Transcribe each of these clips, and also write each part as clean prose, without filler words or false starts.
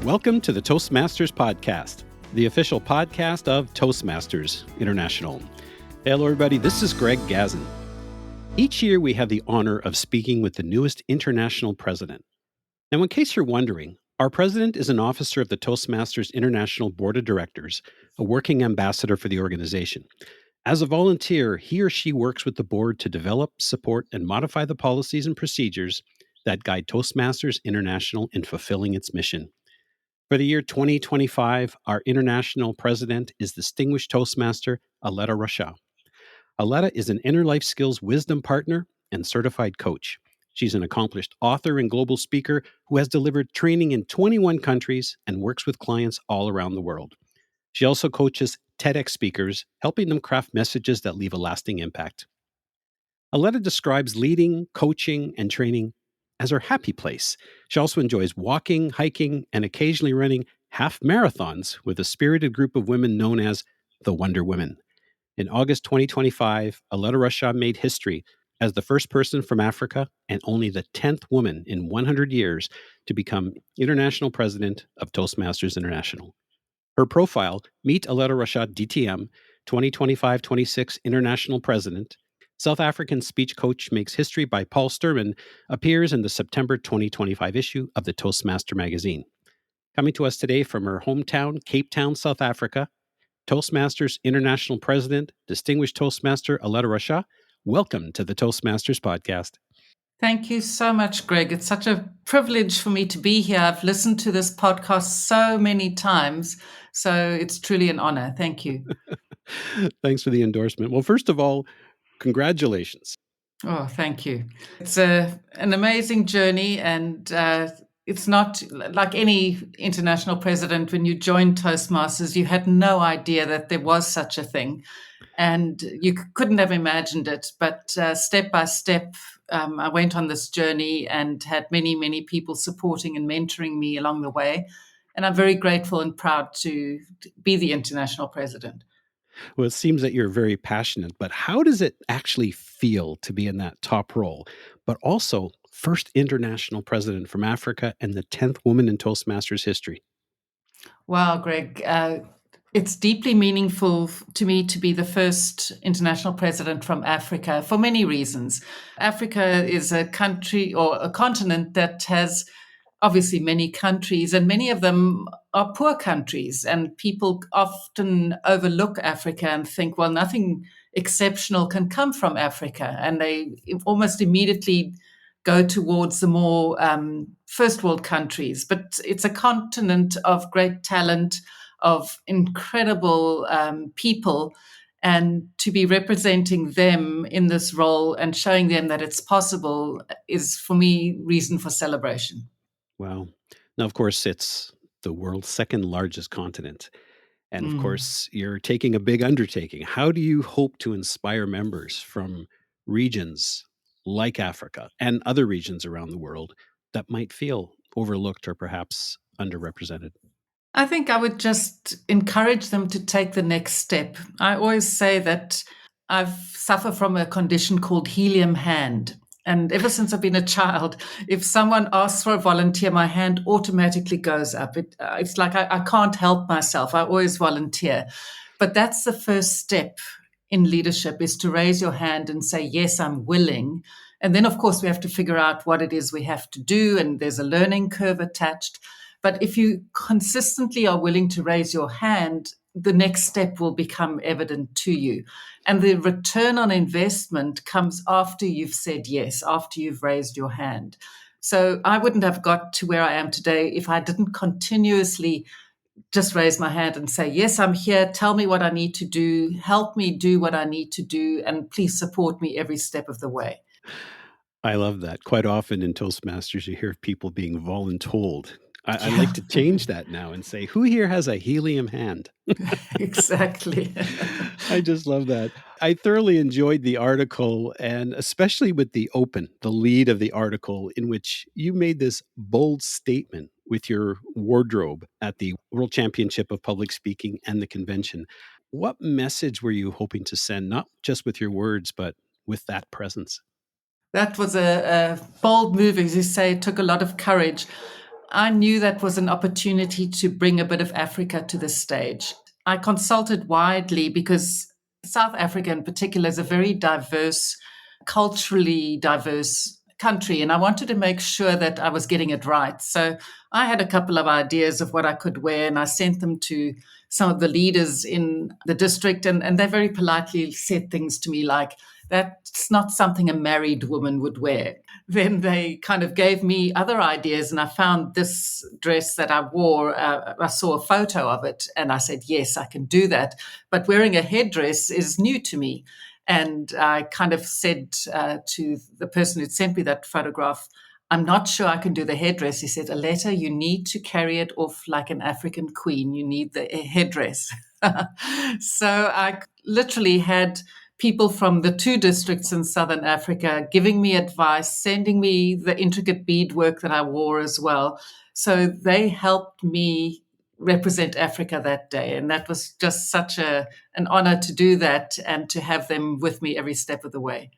Welcome to the Toastmasters Podcast, the official podcast of Toastmasters International. Hello, everybody. This is Greg Gazin. Each year, we have the honor of speaking with the newest international president. Now, in case you're wondering, our president is an officer of the Toastmasters International Board of Directors, a working ambassador for the organization. As a volunteer, he or she works with the board to develop, support, and modify the policies and procedures that guide Toastmasters International in fulfilling its mission. For the year 2025, our international president is Distinguished Toastmaster Aletta Rochat. Aletta is an inner life skills wisdom partner and certified coach. She's an accomplished author and global speaker who has delivered training in 21 countries and works with clients all around the world. She also coaches TEDx speakers, helping them craft messages that leave a lasting impact. Aletta describes leading, coaching, and training as her happy place. She also enjoys walking, hiking, and occasionally running half marathons with a spirited group of women known as the Wonder Women. In August 2025, Aletta Rochat made history as the first person from Africa and only the 10th woman in 100 years to become International President of Toastmasters International. Her profile, Meet Aletta Rochat DTM, 2025-26 International President, South African speech coach makes history by Paul Sturman, appears in the September 2025 issue of the Toastmaster magazine. Coming to us today from her hometown, Cape Town, South Africa, Toastmasters International President, Distinguished Toastmaster Aletta Rochat. Welcome to the Toastmasters Podcast. Thank you so much, Greg. It's such a privilege for me to be here. I've listened to this podcast so many times, so it's truly an honor. Thank you. Thanks for the endorsement. Well, first of all, congratulations. Oh, thank you. It's an amazing journey, and it's not like any international president. When you joined Toastmasters, you had no idea that there was such a thing, and you couldn't have imagined it. But step by step, I went on this journey and had many, many people supporting and mentoring me along the way. And I'm very grateful and proud to be the international president. Well, it seems that you're very passionate, but how does it actually feel to be in that top role, but also first international president from Africa and the 10th woman in Toastmasters history? Wow, Greg. It's deeply meaningful to me to be the first international president from Africa for many reasons. Africa is a country or a continent that has obviously many countries, and many of them are poor countries. And people often overlook Africa and think, well, nothing exceptional can come from Africa. And they almost immediately go towards the more first world countries. But it's a continent of great talent, of incredible people, and to be representing them in this role and showing them that it's possible is, for me, reason for celebration. Wow. Now, of course, it's the world's second largest continent. And of course, you're taking a big undertaking. How do you hope to inspire members from regions like Africa and other regions around the world that might feel overlooked or perhaps underrepresented? I think I would just encourage them to take the next step. I always say that I've suffered from a condition called helium hand. And ever since I've been a child, if someone asks for a volunteer, my hand automatically goes up. It's like I can't help myself. I always volunteer. But that's the first step in leadership, is to raise your hand and say, yes, I'm willing. And then, of course, we have to figure out what it is we have to do. And there's a learning curve attached. But if you consistently are willing to raise your hand, the next step will become evident to you. And the return on investment comes after you've said yes, after you've raised your hand. So I wouldn't have got to where I am today if I didn't continuously just raise my hand and say, yes, I'm here. Tell me what I need to do. Help me do what I need to do. And please support me every step of the way. I love that. Quite often in Toastmasters, you hear people being voluntold. I like to change that now and say, who here has a helium hand? Exactly. I just love that. I thoroughly enjoyed the article, and especially with the lead of the article, in which you made this bold statement with your wardrobe at the World Championship of Public Speaking and the convention. What message were you hoping to send, not just with your words, but with that presence? That was a bold move, as you say. It took a lot of courage. I knew that was an opportunity to bring a bit of Africa to the stage. I consulted widely because South Africa in particular is a very diverse, culturally diverse country, and I wanted to make sure that I was getting it right. So I had a couple of ideas of what I could wear, and I sent them to some of the leaders in the district, and they very politely said things to me like, that's not something a married woman would wear. Then they kind of gave me other ideas, and I found this dress that I wore. I saw a photo of it, and I said, yes, I can do that. But wearing a headdress is new to me. And I kind of said to the person who'd sent me that photograph, I'm not sure I can do the headdress. He said, Aletta, you need to carry it off like an African queen. You need the headdress. So I literally had people from the 2 districts in Southern Africa giving me advice, sending me the intricate beadwork that I wore as well. So they helped me represent Africa that day. And that was just such an honor to do that and to have them with me every step of the way.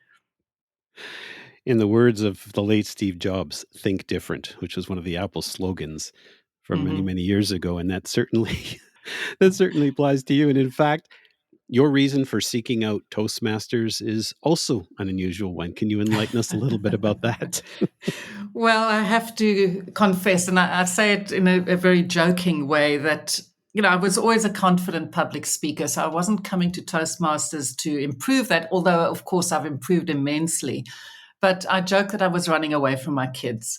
In the words of the late Steve Jobs, think different, which was one of the Apple slogans from many, many years ago. And that certainly that certainly applies to you. And in fact, your reason for seeking out Toastmasters is also an unusual one. Can you enlighten us a little bit about that? Well, I have to confess, and I say it in a very joking way, that I was always a confident public speaker, so I wasn't coming to Toastmasters to improve that, although, of course, I've improved immensely. But I joke that I was running away from my kids.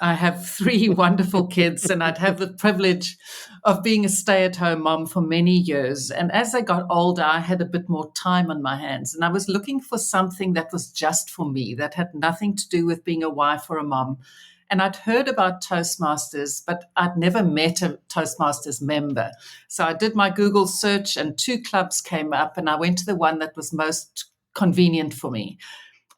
I have 3 wonderful kids, and I'd have the privilege of being a stay-at-home mom for many years. And as I got older, I had a bit more time on my hands, and I was looking for something that was just for me, that had nothing to do with being a wife or a mom. And I'd heard about Toastmasters, but I'd never met a Toastmasters member. So I did my Google search, and 2 clubs came up, and I went to the one that was most convenient for me.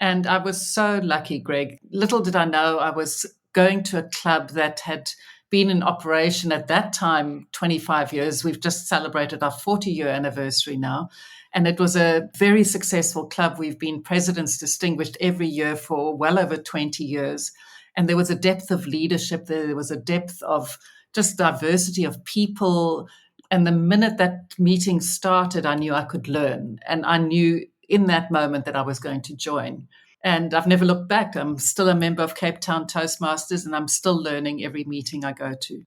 And I was so lucky, Greg. Little did I know I was going to a club that had been in operation at that time 25 years. We've just celebrated our 40-year anniversary now. And it was a very successful club. We've been President's Distinguished every year for well over 20 years. And there was a depth of leadership there. There was a depth of just diversity of people. And the minute that meeting started, I knew I could learn. And I knew in that moment that I was going to join. And I've never looked back. I'm still a member of Cape Town Toastmasters, and I'm still learning every meeting I go to.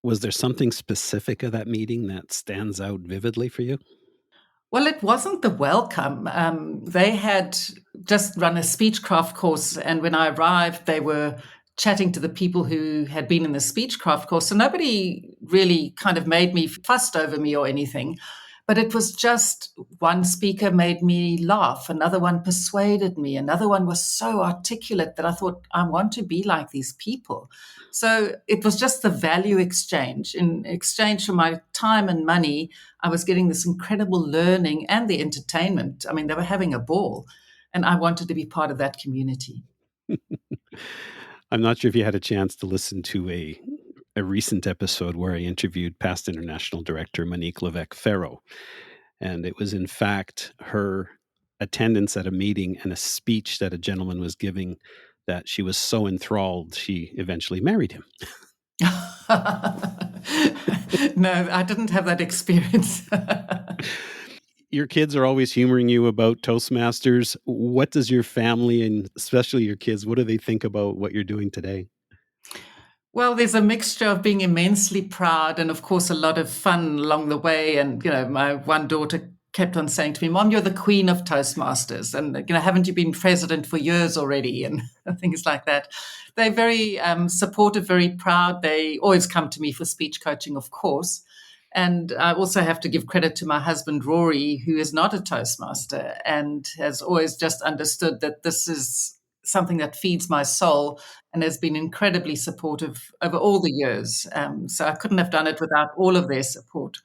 Was there something specific of that meeting that stands out vividly for you? Well, it wasn't the welcome. They had just run a speechcraft course, and when I arrived, they were chatting to the people who had been in the speechcraft course. So nobody really kind of made me fussed over me or anything. But it was just one speaker made me laugh, another one persuaded me, another one was so articulate that I thought, I want to be like these people. So it was just the value exchange. In exchange for my time and money, I was getting this incredible learning and the entertainment. I mean, they were having a ball, and I wanted to be part of that community. I'm not sure if you had a chance to listen to a recent episode where I interviewed past international director Monique Levesque-Ferro. And it was, in fact, her attendance at a meeting and a speech that a gentleman was giving that she was so enthralled, she eventually married him. No, I didn't have that experience. Your kids are always humoring you about Toastmasters. What does your family, and especially your kids, what do they think about what you're doing today? Well, there's a mixture of being immensely proud and, of course, a lot of fun along the way. And, my one daughter kept on saying to me, Mom, you're the queen of Toastmasters. And, haven't you been president for years already? And things like that. They're very supportive, very proud. They always come to me for speech coaching, of course. And I also have to give credit to my husband, Rory, who is not a Toastmaster and has always just understood that this is something that feeds my soul and has been incredibly supportive over all the years. So I couldn't have done it without all of their support.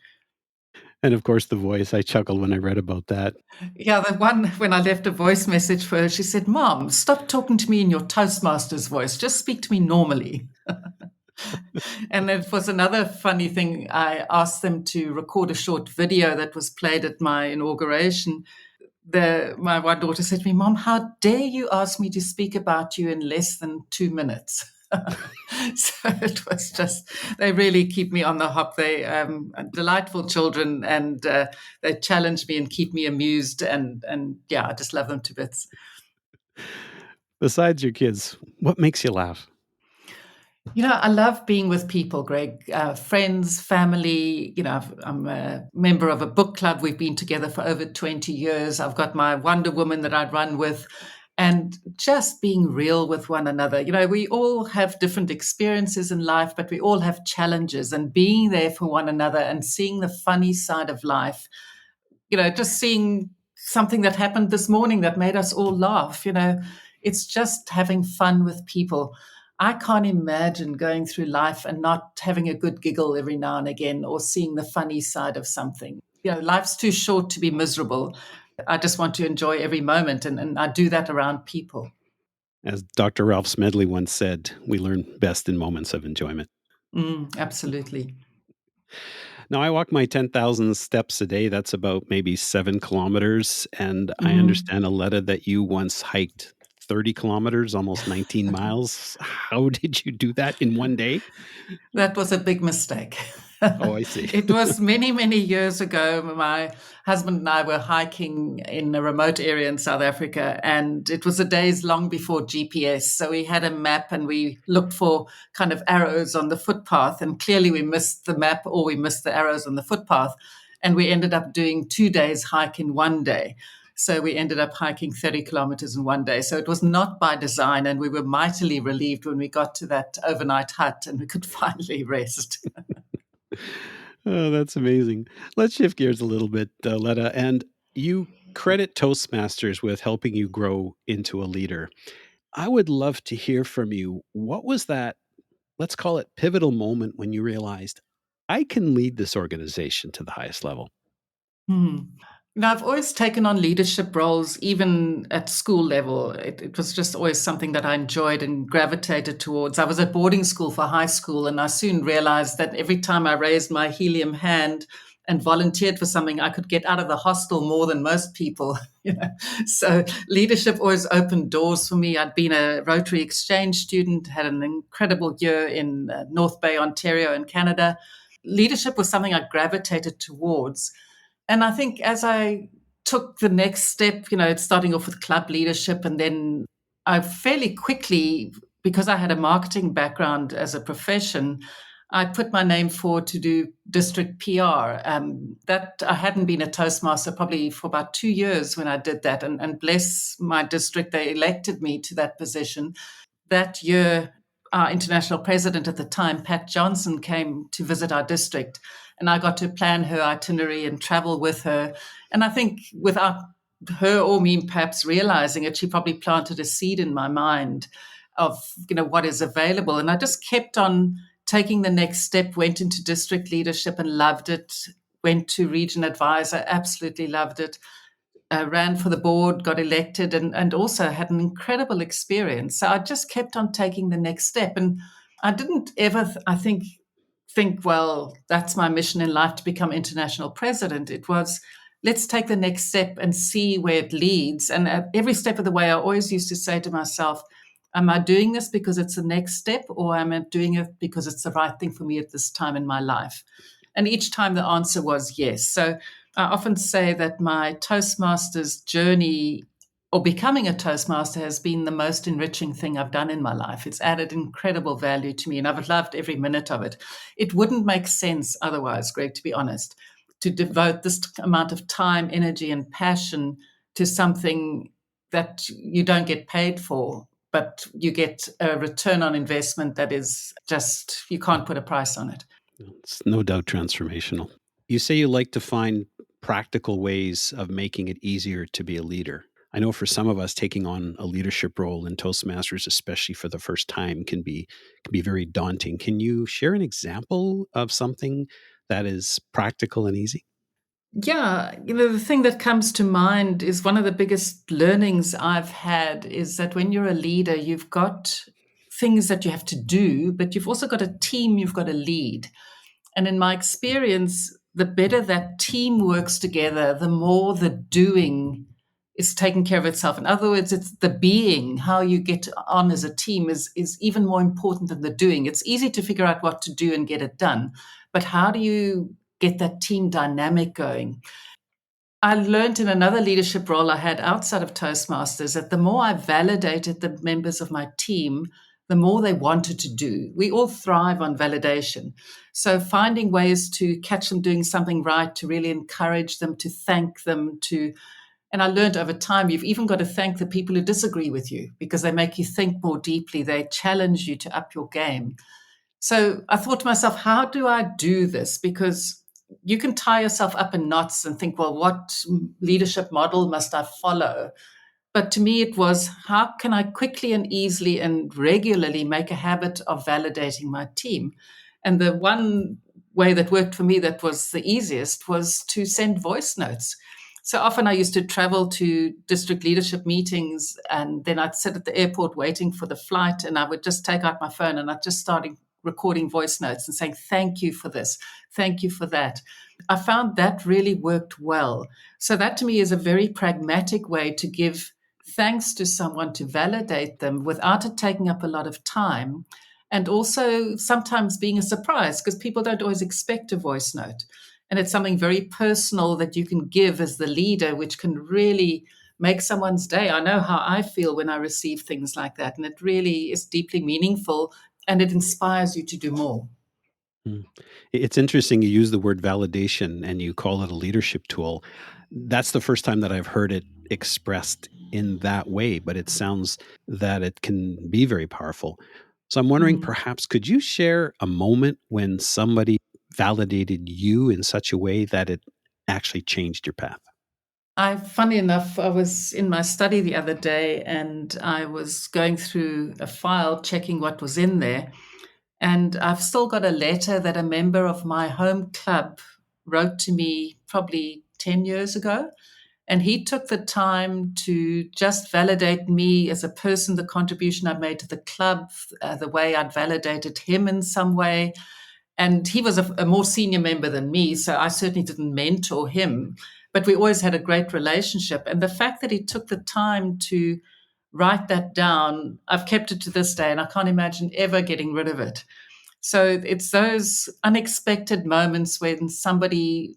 And of course, the voice, I chuckled when I read about that. Yeah, the one when I left a voice message for her, she said, Mom, stop talking to me in your Toastmasters voice. Just speak to me normally. And it was another funny thing. I asked them to record a short video that was played at my inauguration. My one daughter said to me, Mom, how dare you ask me to speak about you in less than 2 minutes? So it was just, they really keep me on the hop. They are delightful children, and they challenge me and keep me amused. And yeah, I just love them to bits. Besides your kids, what makes you laugh? I love being with people, Greg, friends, family. I'm a member of a book club. We've been together for over 20 years. I've got my Wonder Woman that I run with, and just being real with one another. We all have different experiences in life, but we all have challenges, and being there for one another and seeing the funny side of life, just seeing something that happened this morning that made us all laugh. It's just having fun with people. I can't imagine going through life and not having a good giggle every now and again, or seeing the funny side of something. Life's too short to be miserable. I just want to enjoy every moment, and I do that around people. As Dr. Ralph Smedley once said, we learn best in moments of enjoyment. Absolutely. Now, I walk my 10,000 steps a day. That's about maybe 7 kilometers. And I Mm. understand, Aletta, that you once hiked 30 kilometers, almost 19 miles. How did you do that in one day? That was a big mistake. Oh, I see. It was many, many years ago. My husband and I were hiking in a remote area in South Africa, and it was the days long before GPS. So we had a map and we looked for kind of arrows on the footpath, and clearly we missed the map or we missed the arrows on the footpath. And we ended up doing 2 days hike in one day. So we ended up hiking 30 kilometers in one day. So it was not by design. And we were mightily relieved when we got to that overnight hut and we could finally rest. Oh, that's amazing. Let's shift gears a little bit, Letta. And you credit Toastmasters with helping you grow into a leader. I would love to hear from you. What was that, let's call it pivotal moment, when you realized I can lead this organization to the highest level? Hmm. I've always taken on leadership roles, even at school level. It was just always something that I enjoyed and gravitated towards. I was at boarding school for high school, and I soon realized that every time I raised my helium hand and volunteered for something, I could get out of the hostel more than most people. So leadership always opened doors for me. I'd been a Rotary exchange student, had an incredible year in North Bay, Ontario, in Canada. Leadership was something I gravitated towards. And I think as I took the next step, starting off with club leadership, and then I fairly quickly, because I had a marketing background as a profession, I put my name forward to do district PR. That I hadn't been a Toastmaster probably for about 2 years when I did that. And bless my district, they elected me to that position. That year, our international president at the time, Pat Johnson, came to visit our district, and I got to plan her itinerary and travel with her. And I think without her or me perhaps realizing it, she probably planted a seed in my mind of what is available. And I just kept on taking the next step, went into district leadership and loved it, went to region advisor, absolutely loved it, ran for the board, got elected, and also had an incredible experience. So I just kept on taking the next step. And I didn't ever, I think, well, that's my mission in life, to become international president. It was, let's take the next step and see where it leads. And at every step of the way, I always used to say to myself, am I doing this because it's the next step, or am I doing it because it's the right thing for me at this time in my life? And each time the answer was yes. So I often say that my Toastmasters journey, or becoming a Toastmaster, has been the most enriching thing I've done in my life. It's added incredible value to me, and I've loved every minute of it. It wouldn't make sense otherwise, Greg, to be honest, to devote this amount of time, energy, and passion to something that you don't get paid for, but you get a return on investment that is just, you can't put a price on it. It's no doubt transformational. You say you like to find practical ways of making it easier to be a leader. I know for some of us, taking on a leadership role in Toastmasters, especially for the first time, can be very daunting. Can you share an example of something that is practical and easy? Yeah, the thing that comes to mind is one of the biggest learnings I've had is that when you're a leader, you've got things that you have to do, but you've also got a team you've got to lead. And in my experience, the better that team works together, the more the doing is taking care of itself. In other words, it's the being, how you get on as a team is even more important than the doing. It's easy to figure out what to do and get it done, but how do you get that team dynamic going? I learned in another leadership role I had outside of Toastmasters that the more I validated the members of my team, the more they wanted to do. We all thrive on validation. So finding ways to catch them doing something right, to really encourage them, to thank them, and I learned over time, you've even got to thank the people who disagree with you because they make you think more deeply. They challenge you to up your game. So I thought to myself, how do I do this? Because you can tie yourself up in knots and think, well, what leadership model must I follow? But to me, it was how can I quickly and easily and regularly make a habit of validating my team? And the one way that worked for me that was the easiest was to send voice notes. So often I used to travel to district leadership meetings and then I'd sit at the airport waiting for the flight and I would just take out my phone and I'd just start recording voice notes and saying, thank you for this, thank you for that. I found that really worked well. So that to me is a very pragmatic way to give thanks to someone, to validate them without it taking up a lot of time. And also sometimes being a surprise because people don't always expect a voice note. And it's something very personal that you can give as the leader, which can really make someone's day. I know how I feel when I receive things like that. And it really is deeply meaningful and it inspires you to do more. Mm. It's interesting you use the word validation and you call it a leadership tool. That's the first time that I've heard it expressed in that way, but it sounds that it can be very powerful. So I'm wondering, perhaps, could you share a moment when somebody validated you in such a way that it actually changed your path? Funny enough, I was in my study the other day and I was going through a file, checking what was in there. And I've still got a letter that a member of my home club wrote to me probably 10 years ago. And he took the time to just validate me as a person, the contribution I made to the club, the way I'd validated him in some way. And he was a more senior member than me, so I certainly didn't mentor him, but we always had a great relationship. And the fact that he took the time to write that down, I've kept it to this day, and I can't imagine ever getting rid of it. So it's those unexpected moments when somebody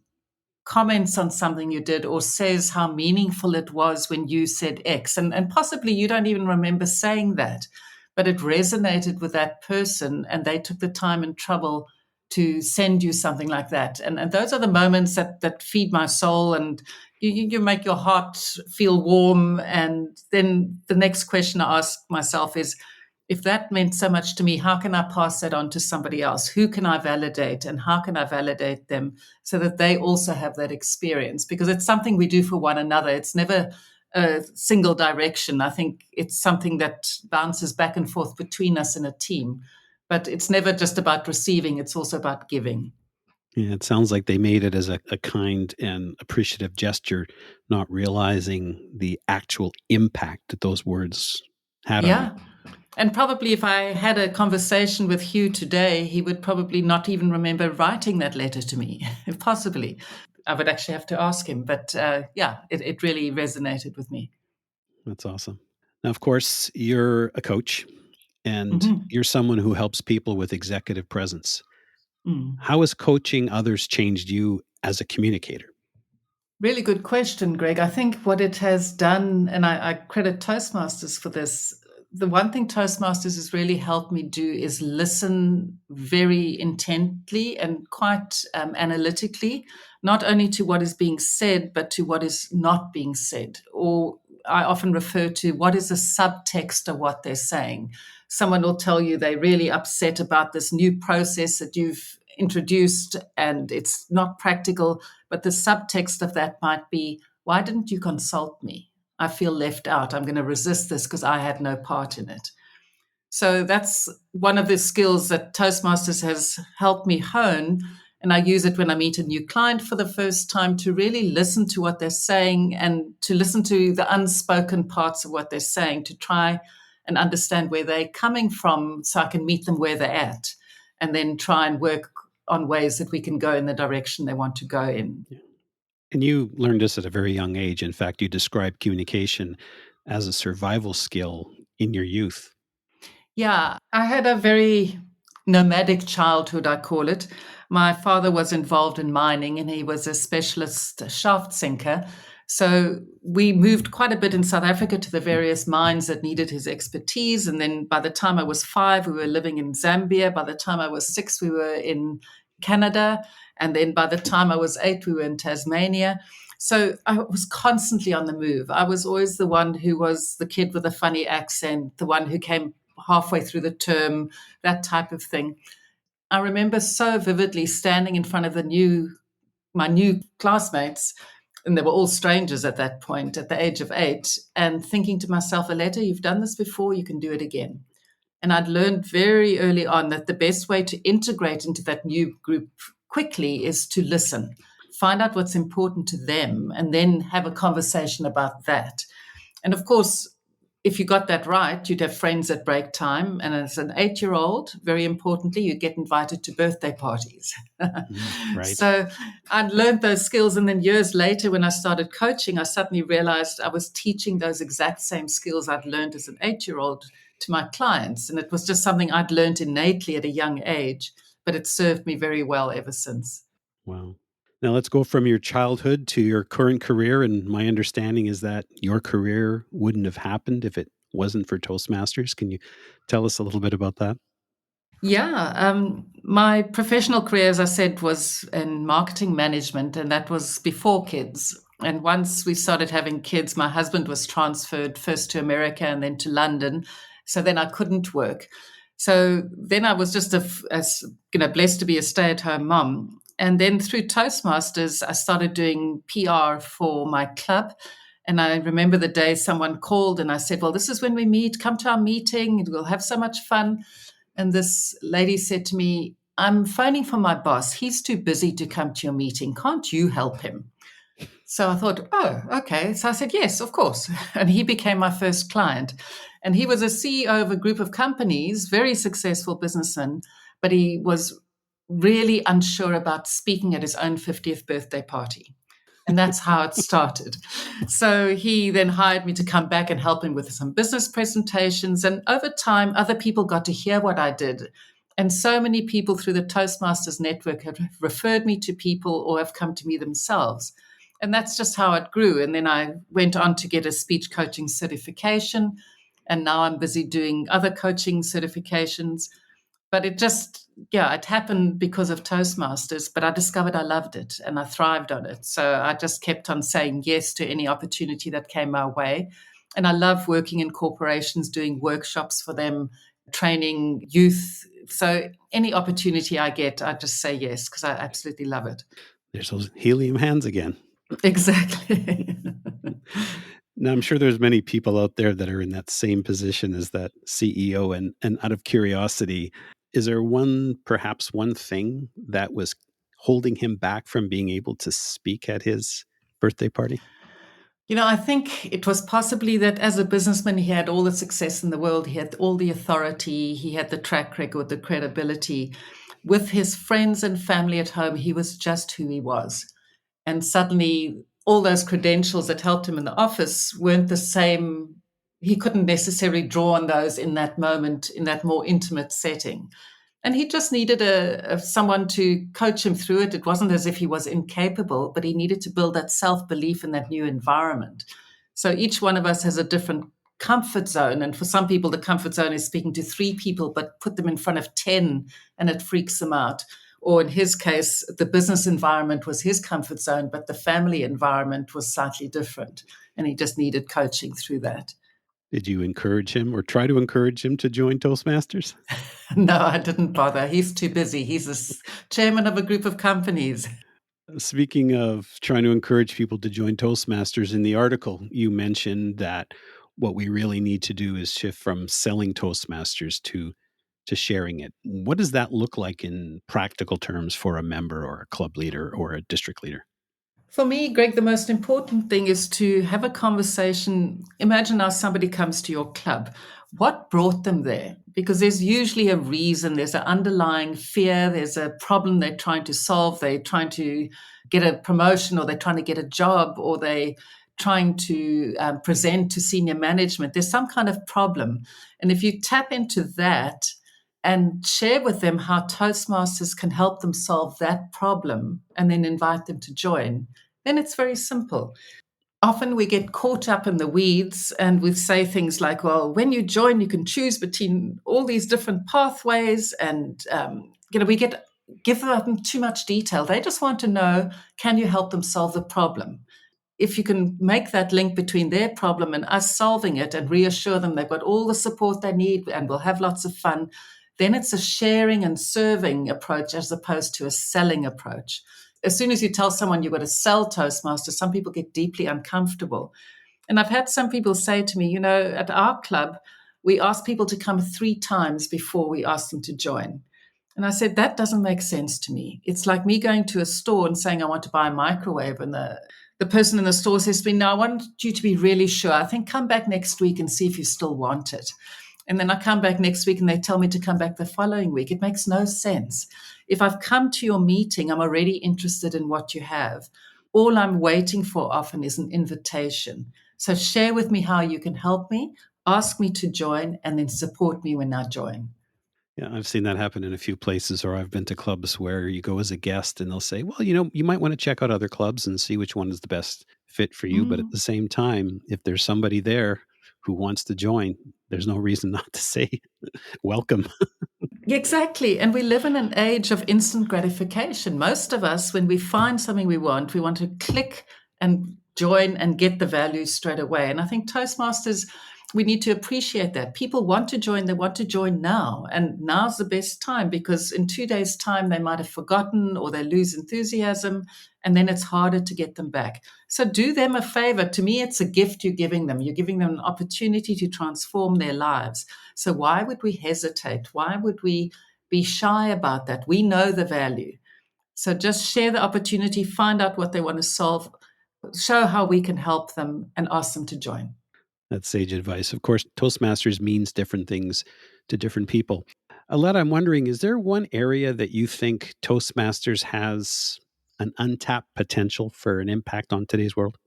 comments on something you did or says how meaningful it was when you said X. And possibly you don't even remember saying that, but it resonated with that person and they took the time and trouble to send you something like that. And those are the moments that feed my soul and you make your heart feel warm. And then the next question I ask myself is, if that meant so much to me, how can I pass that on to somebody else? Who can I validate and how can I validate them so that they also have that experience? Because it's something we do for one another. It's never a single direction. I think it's something that bounces back and forth between us in a team. But it's never just about receiving, it's also about giving. Yeah, it sounds like they made it as a kind and appreciative gesture, not realizing the actual impact that those words had on you. Yeah. And probably if I had a conversation with Hugh today, he would probably not even remember writing that letter to me, possibly. I would actually have to ask him. But it really resonated with me. That's awesome. Now, of course, you're a coach and Mhm. you're someone who helps people with executive presence. Mm. How has coaching others changed you as a communicator? Really good question, Greg. I think what it has done, and I credit Toastmasters for this, the one thing Toastmasters has really helped me do is listen very intently and quite analytically, not only to what is being said, but to what is not being said. Or I often refer to what is the subtext of what they're saying. Someone will tell you they're really upset about this new process that you've introduced and it's not practical, but the subtext of that might be, why didn't you consult me? I feel left out. I'm going to resist this because I had no part in it. So that's one of the skills that Toastmasters has helped me hone. And I use it when I meet a new client for the first time to really listen to what they're saying and to listen to the unspoken parts of what they're saying to try and understand where they're coming from so I can meet them where they're at and then try and work on ways that we can go in the direction they want to go in. And you learned this at a very young age. In fact, you described communication as a survival skill in your youth. Yeah, I had a very nomadic childhood, I call it. My father was involved in mining and he was a specialist shaft sinker. So we moved quite a bit in South Africa to the various mines that needed his expertise. And then by the time I was 5, we were living in Zambia. By the time I was 6, we were in Canada. And then by the time I was 8, we were in Tasmania. So I was constantly on the move. I was always the one who was the kid with a funny accent, the one who came halfway through the term, that type of thing. I remember so vividly standing in front of my new classmates, and they were all strangers at that point, at the age of 8, and thinking to myself, Aletta, you've done this before, you can do it again. And I'd learned very early on that the best way to integrate into that new group quickly is to listen, find out what's important to them, and then have a conversation about that. And of course, if you got that right, you'd have friends at break time. And as an 8-year-old, very importantly, you get invited to birthday parties. Right. So I'd learned those skills. And then years later, when I started coaching, I suddenly realized I was teaching those exact same skills I'd learned as an 8-year-old to my clients. And it was just something I'd learned innately at a young age, but it served me very well ever since. Wow. Now let's go from your childhood to your current career. And my understanding is that your career wouldn't have happened if it wasn't for Toastmasters. Can you tell us a little bit about that? Yeah, my professional career, as I said, was in marketing management, and that was before kids. And once we started having kids, my husband was transferred first to America and then to London. So then I couldn't work. So then I was just blessed to be a stay-at-home mom. And then through Toastmasters, I started doing PR for my club. And I remember the day someone called and I said, well, this is when we meet. Come to our meeting. We'll have so much fun. And this lady said to me, I'm phoning for my boss. He's too busy to come to your meeting. Can't you help him? So I thought, oh, okay. So I said, yes, of course. And he became my first client. And he was a CEO of a group of companies, very successful businessman, but he was really unsure about speaking at his own 50th birthday party. And that's how it started. So he then hired me to come back and help him with some business presentations. And over time, other people got to hear what I did. And so many people through the Toastmasters network have referred me to people or have come to me themselves. And that's just how it grew. And then I went on to get a speech coaching certification. And now I'm busy doing other coaching certifications. But it happened because of Toastmasters, but I discovered I loved it and I thrived on it. So I just kept on saying yes to any opportunity that came my way. And I love working in corporations, doing workshops for them, training youth. So any opportunity I get, I just say yes because I absolutely love it. There's those helium hands again. Exactly. Now, I'm sure there's many people out there that are in that same position as that CEO. And out of curiosity, is there perhaps one thing that was holding him back from being able to speak at his birthday party? I think it was possibly that as a businessman, he had all the success in the world. He had all the authority. He had the track record, the credibility. With his friends and family at home, he was just who he was. And suddenly, all those credentials that helped him in the office weren't the same. He couldn't necessarily draw on those in that moment, in that more intimate setting. And he just needed someone to coach him through it. It wasn't as if he was incapable, but he needed to build that self-belief in that new environment. So each one of us has a different comfort zone. And for some people, the comfort zone is speaking to 3 people, but put them in front of 10 and it freaks them out. Or in his case, the business environment was his comfort zone, but the family environment was slightly different. And he just needed coaching through that. Did you encourage him or try to encourage him to join Toastmasters? No, I didn't bother. He's too busy. He's chairman of a group of companies. Speaking of trying to encourage people to join Toastmasters, in the article, you mentioned that what we really need to do is shift from selling Toastmasters to sharing it. What does that look like in practical terms for a member or a club leader or a district leader? For me, Greg, the most important thing is to have a conversation. Imagine now somebody comes to your club. what brought them there? Because there's usually a reason, there's an underlying fear, there's a problem they're trying to solve, they're trying to get a promotion, or they're trying to get a job, or they trying to present to senior management. There's some kind of problem. And if you tap into that and share with them how Toastmasters can help them solve that problem and then invite them to join, then it's very simple. Often we get caught up in the weeds and we say things like, well, when you join, you can choose between all these different pathways. And, we give them too much detail. They just want to know, can you help them solve the problem? If you can make that link between their problem and us solving it and reassure them they've got all the support they need and we'll have lots of fun, then it's a sharing and serving approach as opposed to a selling approach. As soon as you tell someone you've got to sell Toastmasters, some people get deeply uncomfortable. And I've had some people say to me, at our club, we ask people to come 3 times before we ask them to join. And I said, that doesn't make sense to me. It's like me going to a store and saying I want to buy a microwave, and the person in the store says to me, no, I want you to be really sure. I think come back next week and see if you still want it. And then I come back next week and they tell me to come back the following week. It makes no sense. If I've come to your meeting, I'm already interested in what you have. All I'm waiting for often is an invitation. So share with me how you can help me, ask me to join, and then support me when I join. Yeah, I've seen that happen in a few places, or I've been to clubs where you go as a guest and they'll say, well, you might want to check out other clubs and see which one is the best fit for you. But at the same time, if there's somebody there who wants to join, there's no reason not to say welcome. Exactly. And we live in an age of instant gratification. Most of us, when we find something we want to click and join and get the value straight away. And I think Toastmasters, we need to appreciate that. People want to join, they want to join now. And now's the best time, because in 2 days' time, they might have forgotten or they lose enthusiasm, and then it's harder to get them back. So do them a favor. To me, it's a gift you're giving them. You're giving them an opportunity to transform their lives. So why would we hesitate? Why would we be shy about that? We know the value. So just share the opportunity, find out what they want to solve, show how we can help them, and ask them to join. That's sage advice. Of course, Toastmasters means different things to different people. Aletta, I'm wondering, is there one area that you think Toastmasters has an untapped potential for an impact on today's world?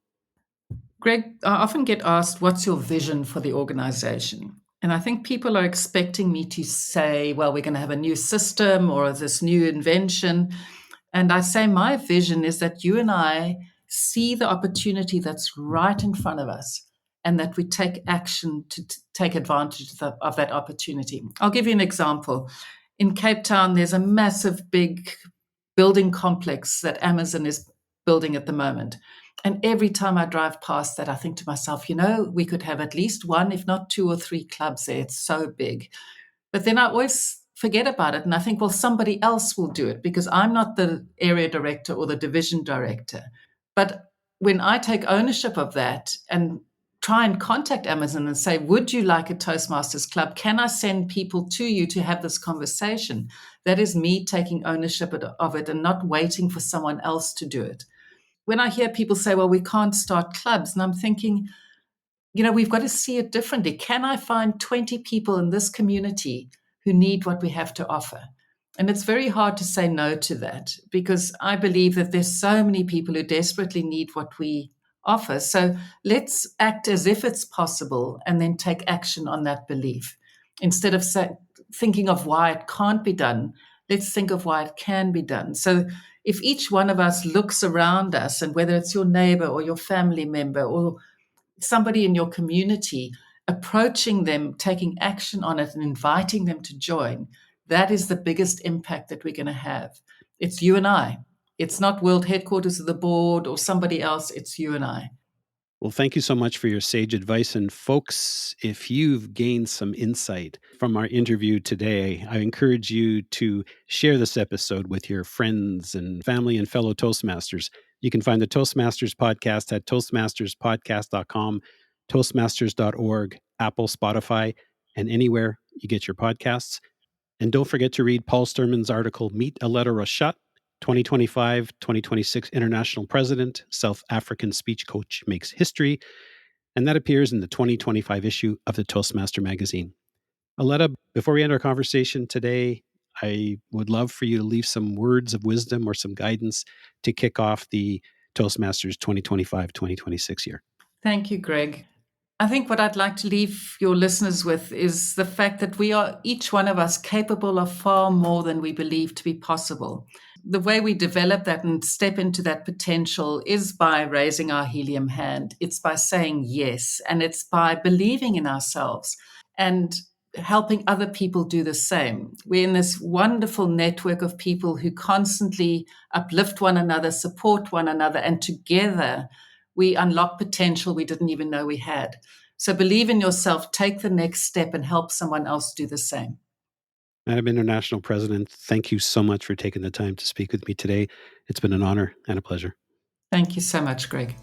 Greg, I often get asked, what's your vision for the organization? And I think people are expecting me to say, well, we're going to have a new system or this new invention. And I say, my vision is that you and I see the opportunity that's right in front of us, and that we take action to take advantage of that opportunity. I'll give you an example. In Cape Town, there's a massive, big building complex that Amazon is building at the moment. And every time I drive past that, I think to myself, we could have at least 1, if not 2 or 3 clubs there. It's so big. But then I always forget about it. And I think, well, somebody else will do it, because I'm not the area director or the division director. But when I take ownership of that and try and contact Amazon and say, would you like a Toastmasters club? Can I send people to you to have this conversation? That is me taking ownership of it and not waiting for someone else to do it. When I hear people say, well, we can't start clubs, and I'm thinking, we've got to see it differently. Can I find 20 people in this community who need what we have to offer? And it's very hard to say no to that, because I believe that there's so many people who desperately need what we offer. So let's act as if it's possible and then take action on that belief. Instead of thinking of why it can't be done, let's think of why it can be done. So if each one of us looks around us, and whether it's your neighbor or your family member or somebody in your community, approaching them, taking action on it, and inviting them to join, that is the biggest impact that we're going to have. It's you and I. It's not world headquarters of the board or somebody else. It's you and I. Well, thank you so much for your sage advice. And folks, if you've gained some insight from our interview today, I encourage you to share this episode with your friends and family and fellow Toastmasters. You can find the Toastmasters podcast at toastmasterspodcast.com, toastmasters.org, Apple, Spotify, and anywhere you get your podcasts. And don't forget to read Paul Sturman's article, Meet Aletta Rochat, 2025-2026 International President, South African Speech Coach Makes History. and that appears in the 2025 issue of the Toastmaster magazine. Aletta, before we end our conversation today, I would love for you to leave some words of wisdom or some guidance to kick off the Toastmasters 2025-2026 year. Thank you, Greg. I think what I'd like to leave your listeners with is the fact that we are, each one of us, capable of far more than we believe to be possible. The way we develop that and step into that potential is by raising our helium hand. It's by saying yes, and it's by believing in ourselves and helping other people do the same. We're in this wonderful network of people who constantly uplift one another, support one another, and together we unlock potential we didn't even know we had. So believe in yourself, take the next step, and help someone else do the same. Madam International President, thank you so much for taking the time to speak with me today. It's been an honor and a pleasure. Thank you so much, Greg.